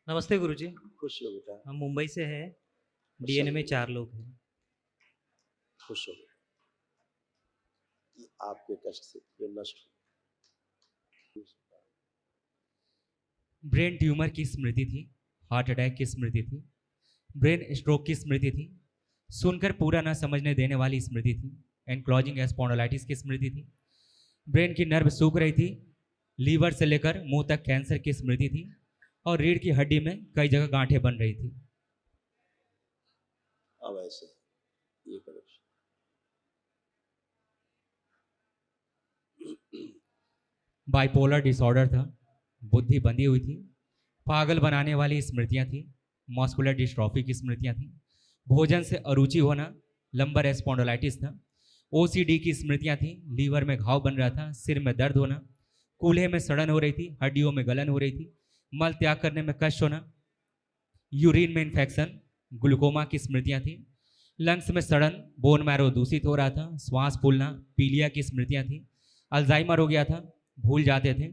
नमस्ते गुरुजी। खुश हो बेटा। हम मुंबई से हैं। अच्छा डीएनए में बेटा, 4 लोग हैं। खुश हो बेटा कि आपके कष्ट से ये नष्ट हो। ब्रेन ट्यूमर की स्मृति थी, हार्ट अटैक की स्मृति थी, ब्रेन स्ट्रोक की स्मृति थी, सुनकर पूरा न समझने देने वाली स्मृति थी, एनक्लोजिंग स्पॉन्डिलाइटिस की स्मृति थी, ब्रेन की नर्व सूख रही थी, लीवर से लेकर मुंह तक कैंसर की स्मृति थी और रीढ़ की हड्डी में कई जगह गांठें बन रही थी। अब ऐसे ये करो। बाइपोलर डिसऑर्डर था, बुद्धि बंधी हुई थी, पागल बनाने वाली स्मृतियां थी, मस्कुलर डिस्ट्रॉफी की स्मृतियां थी, भोजन से अरुचि होना, लंबर स्पॉन्डिलाइटिस था, ओसीडी की स्मृतियां थी, लीवर में घाव बन रहा था, सिर में दर्द होना, कूल्हे में सड़न हो रही थी, हड्डियों में गलन हो रही थी, मल त्याग करने में कष्ट होना, यूरिन में इन्फेक्शन, ग्लूकोमा की स्मृतियां थी, लंग्स में सड़न, बोन मैरो दूषित हो रहा था, श्वास फूलना, पीलिया की स्मृतियां थी, अल्जाइमर हो गया था, भूल जाते थे,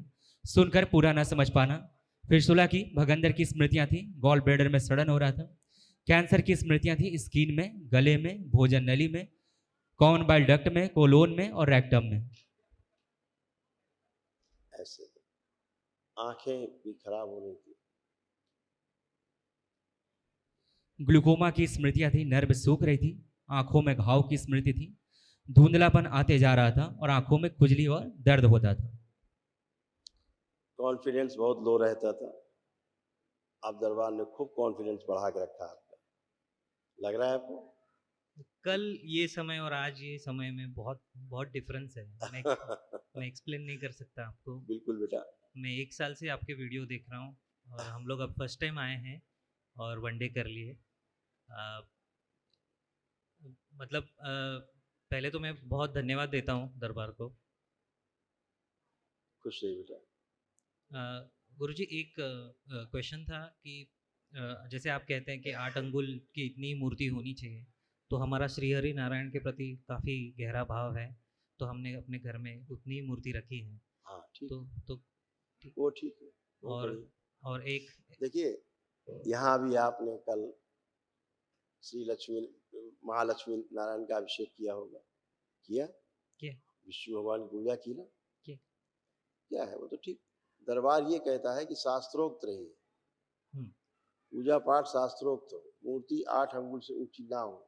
सुनकर पूरा न समझ पाना, फिरसुला की भगंदर की स्मृतियां थी, गॉल ब्लैडर में सड़न हो रहा था, कैंसर की स्मृतियां थी, स्किन में, गले में, भोजन नली में, कॉमन बाइल डक्ट में, कोलोन में और रेक्टम में। ऐसे आंखें भी खराब हो रही थी। ग्लूकोमा की स्मृतियां थी, नर्व सूख रही थी, आंखों में घाव की स्मृति थी, धुंधलापन आते जा रहा था और आंखों में खुजली और दर्द होता था। कॉन्फिडेंस बहुत लो रहता था। आप दरबार ने खूब कॉन्फिडेंस बढ़ा के रखा आपका, लग रहा है आपको? कल ये समय और आज ये समय में बहुत बहुत डिफरेंस है। मैं एक्सप्लेन नहीं कर सकता आपको। बिल्कुल बेटा। मैं 1 साल से आपके वीडियो देख रहा हूँ और हम लोग अब फर्स्ट टाइम आए हैं और वनडे कर लिए। मतलब पहले तो मैं बहुत धन्यवाद देता हूँ दरबार को। खुश रहिए बेटा। गुरुजी एक क्वेश्चन था कि जैसे आप कहते हैं कि 8 अंगुल की इतनी मूर्ति होनी चाहिए, तो हमारा श्री हरि नारायण के प्रति काफ़ी गहरा भाव है, तो हमने अपने घर में उतनी मूर्ति रखी है। हाँ ठीक, तो ठीक। वो ठीक है, वो और बढ़िया। और एक देखिए, यहाँ भी आपने कल श्री लक्ष्मी महालक्ष्मी नारायण का अभिषेक किया होगा, किया? क्या विष्णु भगवान की पूजा की ना? क्या क्या है वो तो ठीक। दरबार ये कहता है कि शास्त्रोक्त रहिए, हम्म, पूजा पाठ शास्त्रोक्त हो, मूर्ति 8 अंगुल से ऊंची ना हो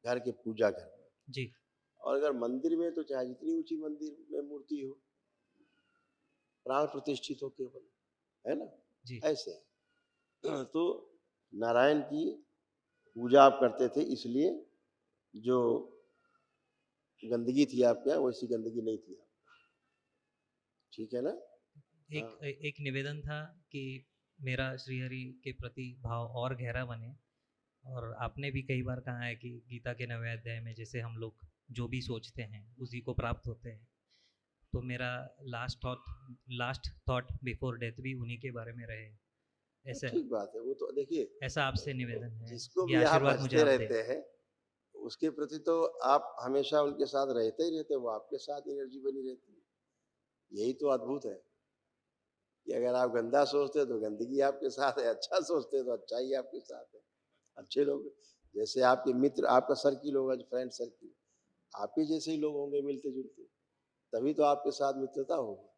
घर के पूजा घर में। जी और अगर मंदिर में तो चाहे जितनी ऊंची मंदिर में मूर्ति हो, प्राण प्रतिष्ठित हो केवल, है ना? जी ऐसे तो नारायण की पूजा आप करते थे, इसलिए जो गंदगी थी आपके यहाँ वैसी गंदगी नहीं थी। ठीक है ना? हाँ एक निवेदन था कि मेरा श्रीहरि के प्रति भाव और गहरा बने। और आपने भी कई बार कहा है कि गीता के 9वें अध्याय में जैसे हम लोग जो भी सोचते हैं उसी को प्राप्त होते हैं, तो मेरा लास्ट थॉट बिफोर डेथ भी उन्हीं के बारे में रहे। तो ऐसा ठीक बात है, वो तो देखिए ऐसा आपसे निवेदन है, जिसको ये भी आप आशीर्वाद मुझे भजते आप दें। रहते हैं उसके प्रति तो आप हमेशा उनके साथ रहते ही रहते, वो आपके साथ एनर्जी बनी रहती है। यही तो अद्भुत है कि अगर आप गंदा सोचते हैं तो गंदगी आपके साथ है, अच्छा सोचते हैं तो अच्छाई आपके साथ है। अच्छे लोग जैसे आपके मित्र, आपका सर्किल होगा जो फ्रेंड सर्किल, आप ही जैसे ही लोग होंगे मिलते जुलते, तभी तो आपके साथ मित्रता होगी।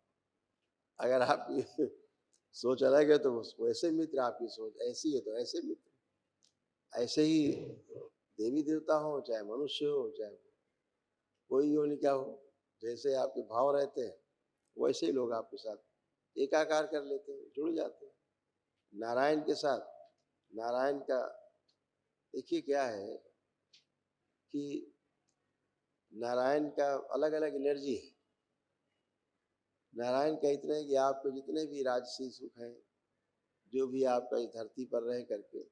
अगर आपकी सोच अलग है तो वैसे मित्र, आपकी सोच ऐसी है तो ऐसे मित्र। ऐसे ही देवी देवता हो चाहे मनुष्य हो चाहे कोई योनि क्या हो, जैसे आपके भाव रहते हैं वैसे ही लोग आपके साथ एकाकार कर लेते हैं, जुड़ जाते हैं नारायण के साथ। नारायण का देखिए क्या है कि नारायण का अलग अलग एनर्जी है। नारायण का इतना है कि आपको जितने भी राजसी सुख हैं, जो भी आपका इस धरती पर रह करके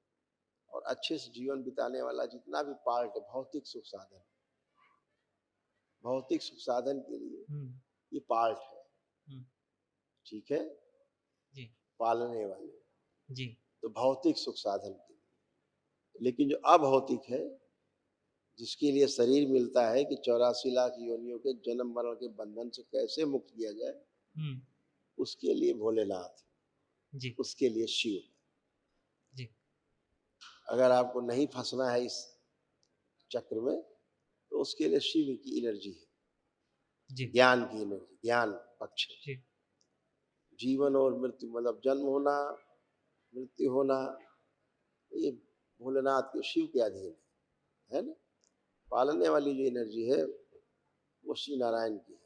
और अच्छे से जीवन बिताने वाला जितना भी पार्ट है, भौतिक सुख साधन, भौतिक सुख साधन के लिए ये पार्ट है, ठीक है, जी पालने वाले, जी तो भौतिक सुख साधन के लिए। लेकिन जो अभौतिक है, जिसके लिए शरीर मिलता है कि 84 लाख योनियों के जन्म मरण के बंधन से कैसे मुक्त किया जाए, उसके लिए भोलेनाथ, जी उसके लिए शिव। अगर आपको नहीं फंसना है इस चक्र में, तो उसके लिए शिव की एनर्जी है, जी ज्ञान की एनर्जी, ज्ञान पक्ष है। जी जीवन और मृत्यु मतलब जन्म होना, मृत्यु होना, ये भोलेनाथ के शिव के अधीन है ना। पालने वाली जो एनर्जी है वो श्री नारायण की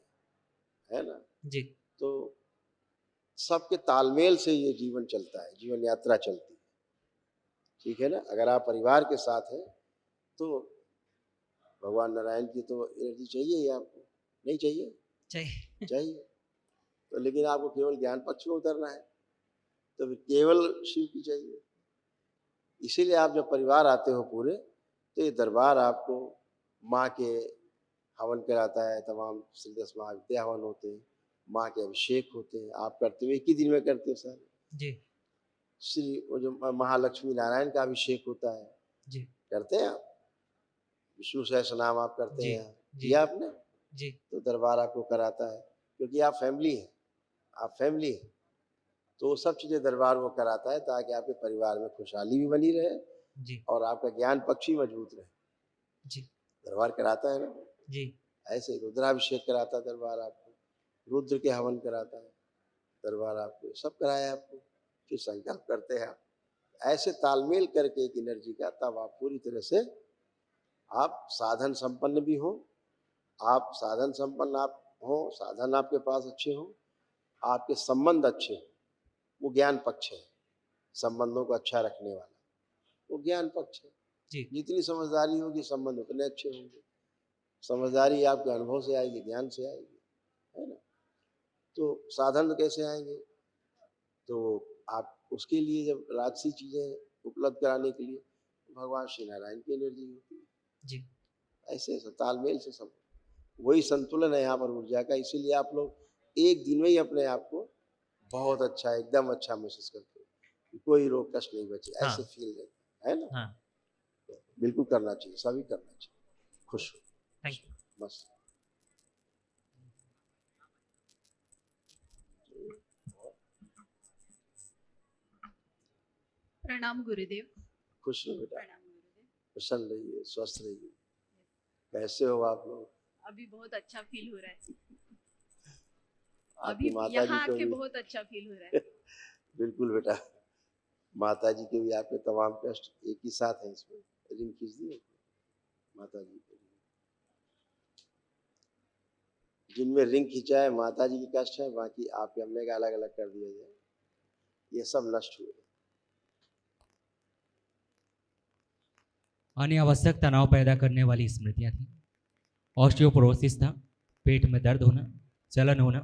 है ना। जी तो सबके तालमेल से ये जीवन चलता है, जीवन यात्रा चलती है, ठीक है ना। अगर आप परिवार के साथ हैं तो भगवान नारायण की तो एनर्जी चाहिए ही आपको, नहीं चाहिए? चाहिए। चाहिए। तो लेकिन आपको केवल ज्ञान पक्ष में उतरना है, तो फिर केवल शिव की चाहिए। इसीलिए आप जब परिवार आते हो पूरे, तो ये दरबार आपको माँ के हवन कराता है, तमाम श्री 10 महाविद्या हवन होते हैं, माँ के अभिषेक होते हैं, आप करते हो, एक ही दिन में करते हो सर। जी श्री वो जो महालक्ष्मी नारायण का अभिषेक होता है, जी करते हैं आप? विष्णु सहस्त्र नाम आप करते जी हैं, जी किया आपने? जी तो दरबार आपको कराता है, क्योंकि आप फैमिली हैं, आप फैमिली हैं। तो वो सब चीज़ें दरबार वो कराता है ताकि आपके परिवार में खुशहाली भी बनी रहे जी और आपका ज्ञान पक्ष भी मजबूत रहे। जी दरबार कराता है ना। जी ऐसे ही रुद्राभिषेक कराता है दरबार आपको, रुद्र के हवन कराता है दरबार आपको, सब कराया आपको। फिर संकल्प करते हैं आप, ऐसे तालमेल करके एक एनर्जी का, तब आप पूरी तरह से आप साधन संपन्न भी हो, आप साधन संपन्न आप हो, साधन आपके पास अच्छे हो, आपके संबंध अच्छे हो, वो ज्ञान पक्ष है। संबंधों को अच्छा रखने वाला वो ज्ञान पक्ष है। जी जितनी समझदारी होगी संबंध उतने अच्छे होंगे। समझदारी आपके अनुभव से आएगी, ज्ञान से आएगी, है ना। तो साधन कैसे आएंगे? तो आप उसके लिए जब राजसी चीजें उपलब्ध कराने के लिए भगवान श्री नारायण की एनर्जी होती है। जी ऐसे ऐसे तालमेल से सब वही संतुलन है यहाँ पर ऊर्जा का। इसीलिए आप लोग एक दिन में ही अपने आप को बहुत अच्छा, एकदम अच्छा महसूस करते हो कि कोई रोग कष्ट नहीं बचे, हाँ ऐसे फील रहता है ना। हाँ बिल्कुल करना चाहिए, सभी करना चाहिए। खुश हो, थैंक यू। बस। प्रणाम गुरुदेव। खुश रहो बेटा, प्रणाम गुरुदेव। प्रसन्न रहिए, स्वस्थ रहिए। कैसे हो आप लोग? अभी बहुत अच्छा फील हो रहा है। आपकी अभी माता जी यहाँ को आके भी बहुत अच्छा फील हो रहा है। बिल्कुल बेटा, माता जी के भी आपके तमाम कष्ट एक ही साथ हैं। इसमें रिंग खींच दिए माता जी के लिए। जिनमें रिंग खींचा है माता जी की कष्ट है, बाकी आपके हमने का अलग अलग कर दिया जाए, ये सब नष्ट हुए। अनावश्यक तनाव पैदा करने वाली स्मृतियां थी। ऑस्टियोपोरोसिस था, पेट में दर्द होना, जलन होना,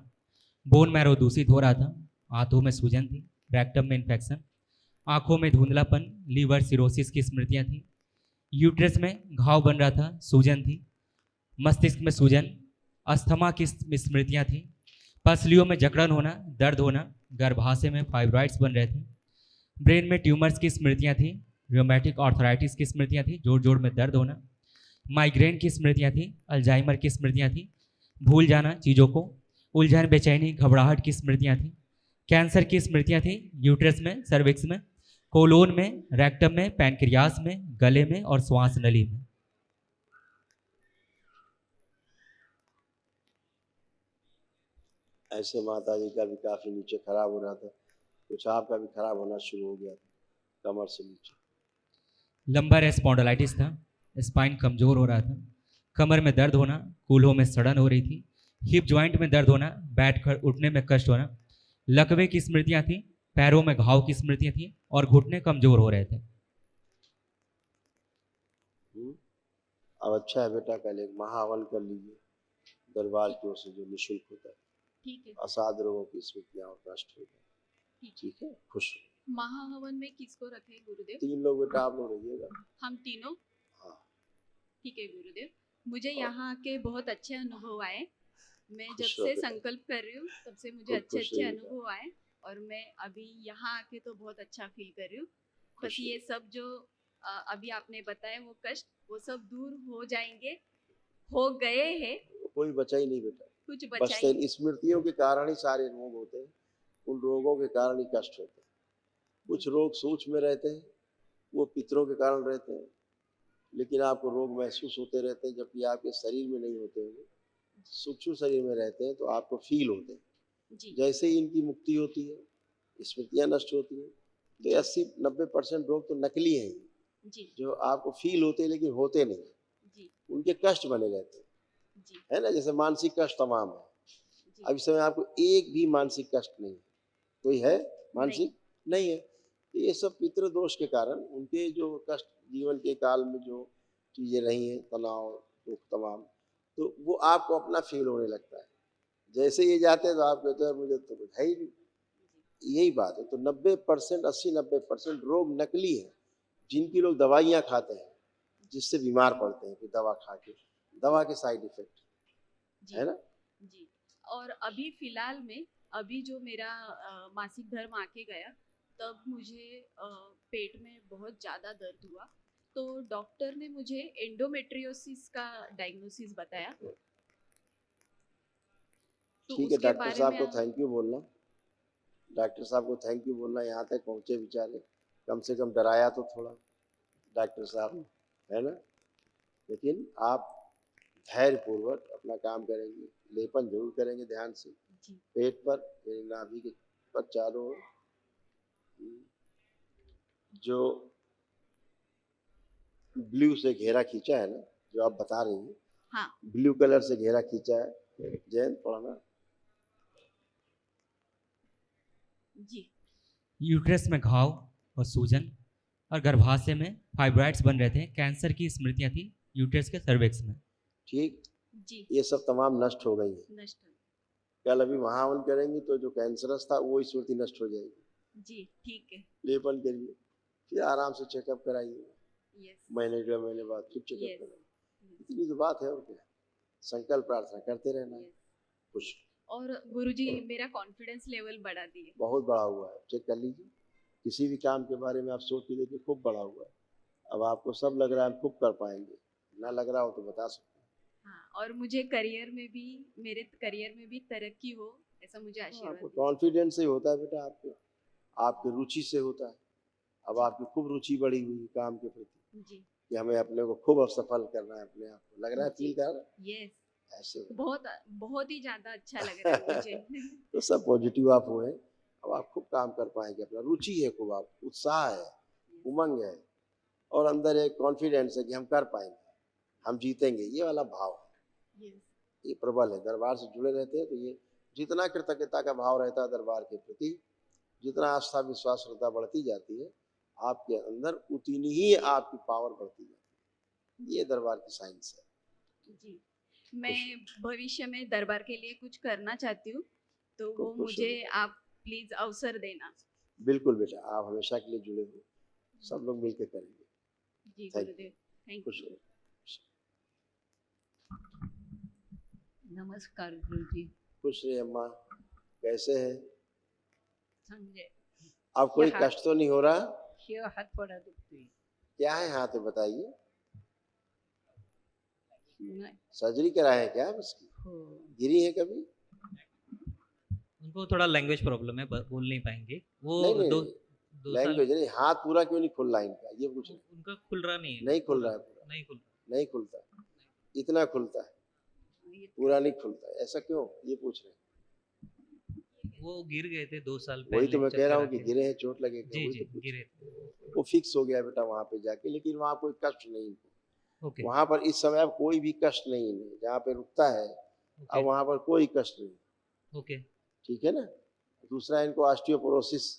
बोन मैरो दूषित हो रहा था, हाथों में सूजन थी, रेक्टम में इन्फेक्शन, आंखों में धुंधलापन, लीवर सिरोसिस की स्मृतियां थी, यूट्रस में घाव बन रहा था, सूजन थी, मस्तिष्क में सूजन, अस्थमा की स्मृतियां थी, पसलियों में जकड़न होना, दर्द होना, गर्भाशय में फाइब्रॉइड्स बन रहे थे, ब्रेन में ट्यूमर्स की स्मृतियां थी, रोमैटिक आर्थराइटिस की स्मृतियां थी, जोड़ जोड़ में दर्द होना, माइग्रेन की स्मृतियां थी, अल्जाइमर की स्मृतियां थी, भूल जाना चीज़ों को, उलझन बेचैनी घबराहट की स्मृतियां थी, कैंसर की स्मृतियां थी, यूट्रस में, सर्विक्स में, कोलोन में, रेक्टम में, पैनक्रियास में, गले में और श्वास नली में। ऐसे माता जी का भी काफी नीचे खराब हो रहा था, कुछ आपका भी खराब होना शुरू हो गया था कमर से नीचे। लंबर स्पॉन्डिलाइटिस था, स्पाइन कमजोर हो रहा था, कमर में दर्द होना, कूल्हों में सड़न हो रही थी, हिप जॉइंट में दर्द होना, बैठ कर उठने में कष्ट होना, लकवे की स्मृतियां थी, पैरों में घाव की स्मृतियां थी और घुटने कमजोर हो रहे थे। अब अच्छा है बेटा, कल एक महाहवन कर लीजिए दरबार की ओर से, जो निःशुल्क होता है। ठीक है। असाध रोगों की स्मृतियां और नष्ट हो जाए। ठीक ठीक है, खुश हो। महाहवन में किसको रखे गुरुदेव? 3 लोग बेटा, आप लोग रहिएगा। हम तीनों? हाँ, ठीक है गुरुदेव। मुझे यहाँ आके बहुत अच्छे अनुभव आए। मैं जब खुश रहो से बेटा। संकल्प कर रही हूँ तब से मुझे खूब अच्छे खुश अच्छे रहिए बेटा। अनुभव आए और मैं अभी यहाँ आके तो बहुत अच्छा फील कर रही हूँ। बस खुश ये सब जो अभी आपने बताया वो कष्ट, वो सब दूर हो जाएंगे, हो गए हैं। कोई बचा ही नहीं बेटा, कुछ बस बचा ही इन स्मृतियों के कारण ही सारे रोग होते हैं, उन रोगों के कारण ही कष्ट होते हैं। कुछ रोग सूक्ष्म में रहते हैं, वो पितरों के कारण रहते हैं, लेकिन आपको रोग महसूस होते रहते हैं, जबकि आपके शरीर में नहीं होते हैं, सूक्ष्म शरीर में रहते हैं, तो आपको फील होते हैं। जी जैसे ही इनकी मुक्ति होती है, स्मृतियाँ नष्ट होती हैं, तो ये 80-90% रोग तो नकली हैं, जी जो आपको फील होते हैं लेकिन होते नहीं, जी उनके कष्ट बने रहते हैं, जी है ना। जैसे मानसिक कष्ट तमाम है, जी अब इस समय आपको एक भी मानसिक कष्ट नहीं है, कोई है मानसिक नहीं है। तो ये सब पितृ दोष के कारण उनके जो कष्ट जीवन के काल में जो चीजें रही हैं, तनाव दुख तमाम, तो वो आपको अपना फील होने लगता है। जैसे ये जाते हैं तो आप कहते हैं मुझे तो कुछ है ही नहीं। यही बात है। तो 90% 80-90% रोग नकली है, जिनकी लोग दवाइयाँ खाते हैं, जिससे बीमार पड़ते हैं, फिर दवा खा के, दवा के साइड इफेक्ट, जी है ना। जी। और अभी फिलहाल में अभी जो मेरा मासिक धर्म आके गया, तब मुझे पेट में बहुत ज़्यादा दर्द हुआ, तो डॉक्टर ने मुझे एंडोमेट्रियोसिस का डायग्नोसिस बताया। तो ठीक है, उसके डॉक्टर बारे साहब में को थैंक यू बोलना, डॉक्टर साहब को थैंक यू बोलना, यहाँ तक पहुँचे बेचारे, कम से कम डराया तो थोड़ा डॉक्टर साहब ने, है ना। लेकिन आप धैर्यपूर्वक अपना काम करेंगे, लेपन जरूर करेंगे ध्यान से, जी पेट पर यानी नाभि के पर चारों ओर, जो ब्लू से घेरा खींचा है ना, जो आप बता रही हैं, हाँ ब्लू कलर से घेरा खींचा है, जैन पढ़ना। जी यूट्रस में घाव और सूजन और गर्भाशय में फाइब्रॉइड्स बन रहे थे, कैंसर की स्मृतियां थी यूट्रस के सर्विक्स में। ठीक, जी ये सब तमाम नष्ट हो गई है। नष्ट कल अभी महावन करेंगी तो जो कैंसरस था वो स्मृति नष्ट हो जाएगी। जी ठीक है। लेपन करिए, फिर आराम से चेकअप कराइए, यस महीने 1.5 महीने बाद फिर चेकअप यस कराइए। इतनी तो बात है, और क्या, संकल्प प्रार्थना करते रहना है। यस। खुश, और गुरुजी मेरा कॉन्फिडेंस लेवल बढ़ा दिए। बहुत बड़ा हुआ है, चेक कर लीजिए, किसी भी काम के बारे में आप सोच के देखिए, खूब बड़ा हुआ है। अब आपको सब लग रहा है हम खूब कर पाएंगे, ना लग रहा हो तो बता सकते हैं। हाँ, और मुझे करियर में भी, मेरे करियर में भी तरक्की हो, ऐसा मुझे आशीर्वाद आपको दीजिए। कॉन्फिडेंस से होता है बेटा, आपके आपकी रुचि से होता है। अब जी आपकी खूब रुचि बढ़ी हुई है काम के प्रति, जी कि हमें अपने को खूब सफल करना है, अपने आप को लग रहा है, जी फील कर रहा यस। है ऐसे हो। बहुत बहुत ही ज्यादा अच्छा लग रहा है मुझे। तो सब पॉजिटिव आप हुए, अब आप खूब काम कर पाएंगे, अपना रुचि है खूब, आप उत्साह है, उमंग है, और अंदर एक कॉन्फिडेंस है कि हम कर पाएंगे, हम जीतेंगे, ये वाला भाव है, यस ये प्रबल है। दरबार से जुड़े रहते हैं तो ये जितना कृतज्ञता का भाव रहता है दरबार के प्रति, जितना आस्था विश्वास श्रद्धा बढ़ती जाती है आपके अंदर, उतनी ही आपकी पावर बढ़ती जाती है। ये दरबार की साइंस है। जी। मैं भविष्य में दरबार के लिए कुछ करना चाहती हूँ, तो वो खूब खुश मुझे होइए। आप प्लीज अवसर देना। बिल्कुल बेटा, आप हमेशा के लिए जुड़े हो, सब लोग मिलकर करेंगे। जी थैंक गुरुदेव, थैंक खुश यू। रहिए। नमस्कार गुरुजी। खुश रहिए अम्मा, कैसे है? समझे अब कोई यहाँ- कष्ट तो नहीं हो रहा? हे हात बड़ा दुखतोय. क्या है हाथ में बताइए, नाही. सर्जरी कराए है क्या उसकी? हो. गिरी है कभी? उनको थोड़ा लैंग्वेज प्रॉब्लम है, बोल नहीं पाएंगे वो। नहीं नहीं, दो साल लैंग्वेज नहीं, हाथ पूरा क्यों नहीं खुल रहा इनका, ये पूछ रहे। उनका खुल रहा नहीं है। नहीं खुल रहा है पूरा? नहीं खुल नहीं खुलता, इतना खुलता है, पूरा नहीं खुलता है, ऐसा क्यों, ये पूछ रहे हैं। वो गिर गए थे 2 साल पहले। वही तो मैं कह रहा हूँ कि चक्कर आके। गिरे हैं, चोट लगे क्या, जी वही जी तो पूछ गिरे रहे थे। हैं। वो फिक्स हो गया बेटा वहाँ पे जाके, लेकिन वहाँ कोई कष्ट नहीं इनको। ओके वहाँ पर इस समय अब कोई भी कष्ट नहीं है, जहाँ पे रुकता है अब ओके वहाँ पर कोई कष्ट नहीं, ओके। ठीक है ना। दूसरा, इनको ऑस्टियोपोरोसिस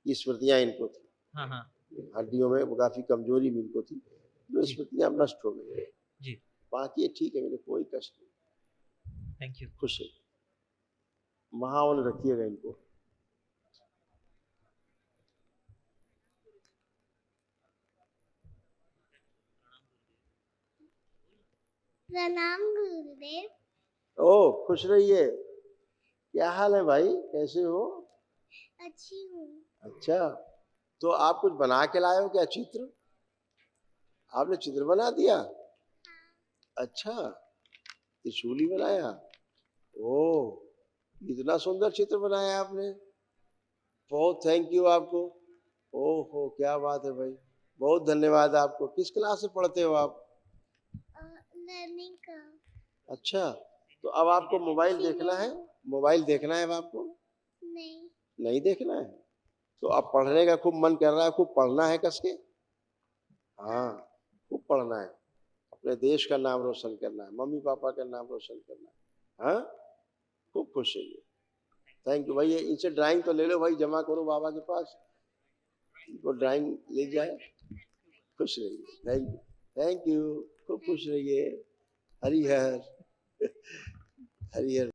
की स्मृतियाँ इनको थी, हाँ हाँ हड्डियों में काफी कमजोरी भी इनको थी, जो जी। स्मृतियाँ अब नष्ट हो गई। जी बाकी ठीक है, मेरे कोई कष्ट नहीं, थैंक यू। खुश है। महावन रखिएगा इनको। प्रणाम गुरुदेव। ओ खुश रहिए, क्या हाल है भाई, कैसे हो? अच्छी हूँ। अच्छा, तो आप कुछ बना के लाए हो क्या, चित्र? आपने चित्र बना दिया? अच्छा, त्रिशूली बनाया? ओ, इतना सुंदर चित्र बनाया आपने, बहुत थैंक यू आपको। ओहो क्या बात है भाई, बहुत धन्यवाद आपको। किस क्लास से पढ़ते हो आप? लर्निंग का अच्छा, तो अब आपको मोबाइल देखना है? मोबाइल देखना है अब आपको? नहीं नहीं देखना है? तो अब पढ़ने का खूब मन कर रहा है, खूब पढ़ना है कस के? हाँ, खूब पढ़ना है, अपने देश का नाम रोशन करना है, मम्मी पापा का नाम रोशन करना है। हाँ, खूब खुश रहिए। थैंक यू भाई। ये इनसे ड्राइंग तो ले लो भाई, जमा करो बाबा के पास, इनको ड्राइंग ले जाए। खुश रहिए। Thank you, thank you. खूब खुश रहिए। हरिहर हरिहर।